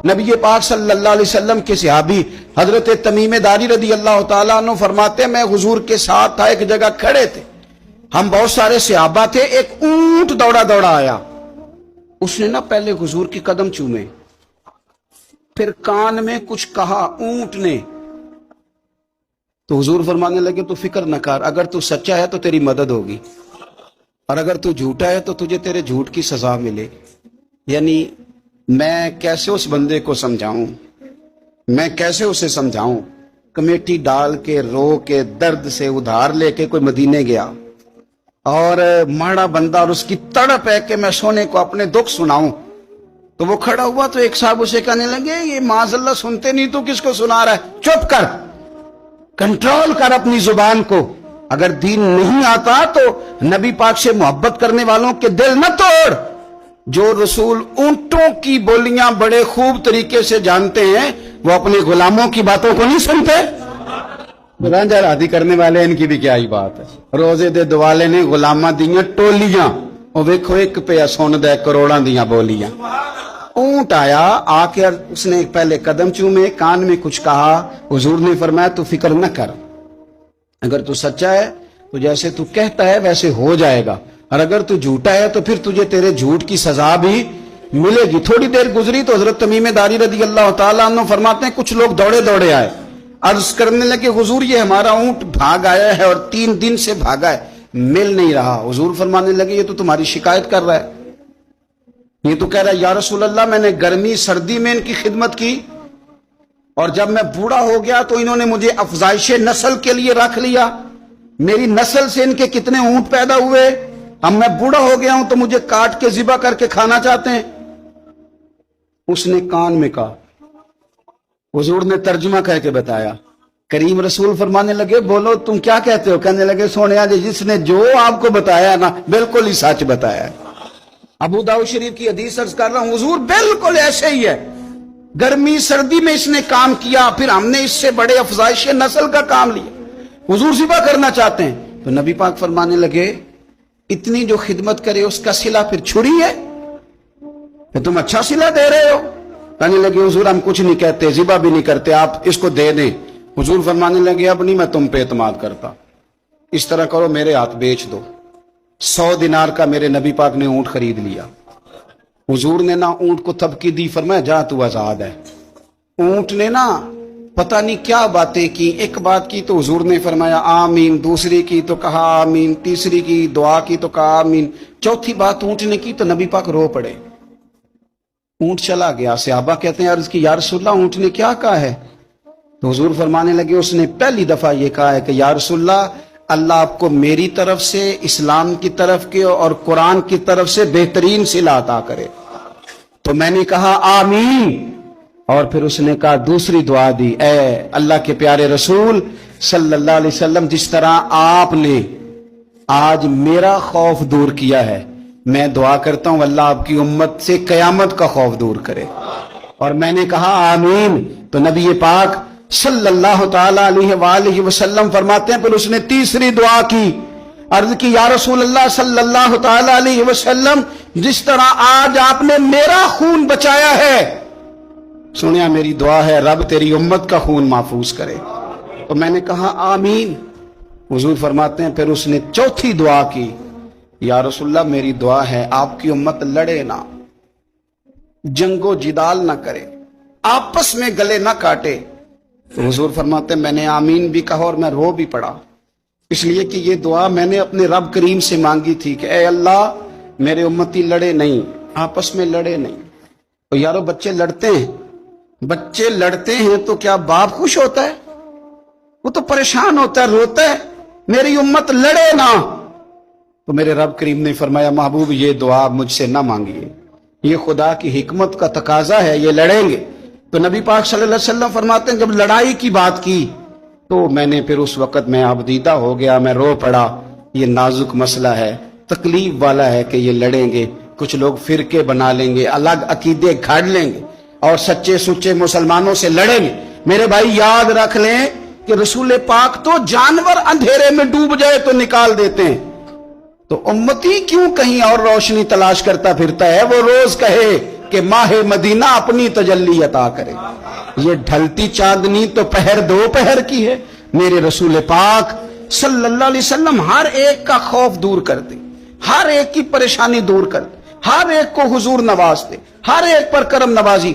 نبی پاک صلی اللہ علیہ وسلم کے صحابی حضرت تمیم داری رضی اللہ تعالیٰ عنہ فرماتے ہیں میں حضور کے ساتھ تھا، ایک جگہ کھڑے تھے، ہم بہت سارے صحابہ تھے، ایک اونٹ دوڑا دوڑا آیا، اس نے پہلے حضور کی قدم چومے، پھر کان میں کچھ کہا اونٹ نے، تو حضور فرمانے لگے تو فکر نہ کر، اگر تو سچا ہے تو تیری مدد ہوگی، اور اگر تو جھوٹا ہے تو تجھے تیرے جھوٹ کی سزا ملے۔ یعنی میں کیسے اس بندے کو سمجھاؤں، میں کیسے اسے سمجھاؤں، کمیٹی ڈال کے رو کے درد سے ادھار لے کے کوئی مدینے گیا، اور ماڑا بندہ، اور اس کی تڑپ ہے کہ میں سونے کو اپنے دکھ سناؤں، تو وہ کھڑا ہوا تو ایک صاحب اسے کہنے لگے یہ معاذ اللہ سنتے نہیں تو کس کو سنا رہا ہے، چپ کر، کنٹرول کر اپنی زبان کو، اگر دین نہیں آتا تو نبی پاک سے محبت کرنے والوں کے دل نہ توڑ۔ جو رسول اونٹوں کی بولیاں بڑے خوب طریقے سے جانتے ہیں وہ اپنے غلاموں کی باتوں کو نہیں سنتے۔ رانجہ رادی کرنے والے ان کی بھی کیا ہی بات ہے، روزے دے دوالے نے غلاماں دیاں ٹولیاں، اور ویکھو ایک پہ سن دے کروڑاں دیاں بولیاں۔ اونٹ آیا، آ کے اس نے پہلے قدم چومے، کان میں کچھ کہا، حضور نے فرمایا تو فکر نہ کر، اگر تو سچا ہے تو جیسے تو کہتا ہے ویسے ہو جائے گا، اور اگر تو جھوٹا ہے تو پھر تجھے تیرے جھوٹ کی سزا بھی ملے گی۔ تھوڑی دیر گزری تو حضرت تمیم داری رضی اللہ تعالیٰ عنہ فرماتے ہیں کچھ لوگ دوڑے دوڑے آئے، عرض کرنے لگے حضور یہ ہمارا اونٹ بھاگ آیا ہے اور 3 دن سے بھاگا ہے، مل نہیں رہا۔ حضور فرمانے لگے یہ تو تمہاری شکایت کر رہا ہے، یہ تو کہہ رہا ہے یا رسول اللہ میں نے گرمی سردی میں ان کی خدمت کی، اور جب میں بوڑھا ہو گیا تو انہوں نے مجھے افزائش نسل کے لیے رکھ لیا، میری نسل سے ان کے کتنے اونٹ پیدا ہوئے، اب میں بوڑھا ہو گیا ہوں تو مجھے کاٹ کے ذبح کر کے کھانا چاہتے ہیں۔ اس نے کان میں کہا، حضور نے ترجمہ کر کے بتایا، کریم رسول فرمانے لگے بولو تم کیا کہتے ہو؟ کہنے لگے سونیا جی جس نے جو آپ کو بتایا نا بالکل ہی سچ بتایا ہے۔ ابو داؤد شریف کی حدیث عرض کر رہا ہوں، حضور بالکل ایسے ہی ہے، گرمی سردی میں اس نے کام کیا، پھر ہم نے اس سے بڑے افزائش نسل کا کام لیا، حضور ذبح کرنا چاہتے ہیں۔ تو نبی پاک فرمانے لگے اتنی جو خدمت کرے اس کا صلہ پھر چھری ہے، کہ تم اچھا صلہ دے رہے ہو؟ کہنے لگے حضور ہم کچھ نہیں کہتے، ذبح بھی نہیں کرتے، آپ اس کو دے دیں۔ حضور فرمانے لگے اب نہیں میں تم پہ اعتماد کرتا، اس طرح کرو میرے ہاتھ بیچ دو۔ 100 دینار کا میرے نبی پاک نے اونٹ خرید لیا۔ حضور نے نا اونٹ کو تھپکی دی، فرمایا جا تو آزاد ہے۔ اونٹ نے نا پتہ نہیں کیا باتیں کی، ایک بات کی تو حضور نے فرمایا آمین، دوسری کی تو کہا آمین، تیسری کی دعا کی تو کہا آمین، چوتھی بات اونٹ نے کی تو نبی پاک رو پڑے، اونٹ چلا گیا۔ صحابہ کہتے ہیں عرض کی یا رسول اللہ اونٹ نے کیا کہا ہے؟ تو حضور فرمانے لگے اس نے پہلی دفعہ یہ کہا ہے کہ یا رسول اللہ اللہ آپ کو میری طرف سے، اسلام کی طرف کے اور قرآن کی طرف سے بہترین صلہ عطا کرے۔ تو میں نے کہا آمین، اور پھر اس نے کہا دوسری دعا دی، اے اللہ کے پیارے رسول صلی اللہ علیہ وسلم جس طرح آپ نے آج میرا خوف دور کیا ہے، میں دعا کرتا ہوں اللہ آپ کی امت سے قیامت کا خوف دور کرے۔ اور میں نے کہا آمین، تو نبی پاک صلی اللہ تعالی علیہ وآلہ وسلم فرماتے ہیں پھر اس نے تیسری دعا کی، عرض کی یا رسول اللہ صلی اللہ تعالی علیہ وسلم جس طرح آج آپ نے میرا خون بچایا ہے، سنیا میری دعا ہے رب تیری امت کا خون محفوظ کرے۔ تو میں نے کہا آمین۔ حضور فرماتے ہیں پھر اس نے چوتھی دعا کی، یا رسول اللہ میری دعا ہے آپ کی امت لڑے نہ، جنگ و جدال نہ کرے، آپس میں گلے نہ کاٹے۔ تو حضور فرماتے ہیں میں نے آمین بھی کہا اور میں رو بھی پڑا، اس لیے کہ یہ دعا میں نے اپنے رب کریم سے مانگی تھی کہ اے اللہ میرے امتی لڑے نہیں، آپس میں لڑے نہیں۔ تو یارو بچے لڑتے ہیں، بچے لڑتے ہیں تو کیا باپ خوش ہوتا ہے؟ وہ تو پریشان ہوتا ہے، روتا ہے، میری امت لڑے نہ۔ تو میرے رب کریم نے فرمایا محبوب یہ دعا مجھ سے نہ مانگیے، یہ خدا کی حکمت کا تقاضا ہے، یہ لڑیں گے۔ تو نبی پاک صلی اللہ علیہ وسلم فرماتے ہیں جب لڑائی کی بات کی تو میں نے پھر اس وقت میں عبدیدہ ہو گیا، میں رو پڑا، یہ نازک مسئلہ ہے، تکلیف والا ہے کہ یہ لڑیں گے، کچھ لوگ فرقے بنا لیں گے، الگ عقیدے گھاڑ لیں گے اور سچے سچے مسلمانوں سے لڑیں گے۔ میرے بھائی یاد رکھ لیں کہ رسول پاک تو جانور اندھیرے میں ڈوب جائے تو نکال دیتے ہیں، تو امتی کیوں کہیں اور روشنی تلاش کرتا پھرتا ہے؟ وہ روز کہے کہ ماہ مدینہ اپنی تجلی عطا کرے. یہ ڈھلتی چاندنی تو پہر دو پہر کی ہے. میرے رسول پاک صلی اللہ علیہ وسلم ہر ایک کا خوف دور کر دے, ہر ایک کی پریشانی دور کر دے, ہر ایک کو حضور نواز دے, ہر ایک پر کرم نوازی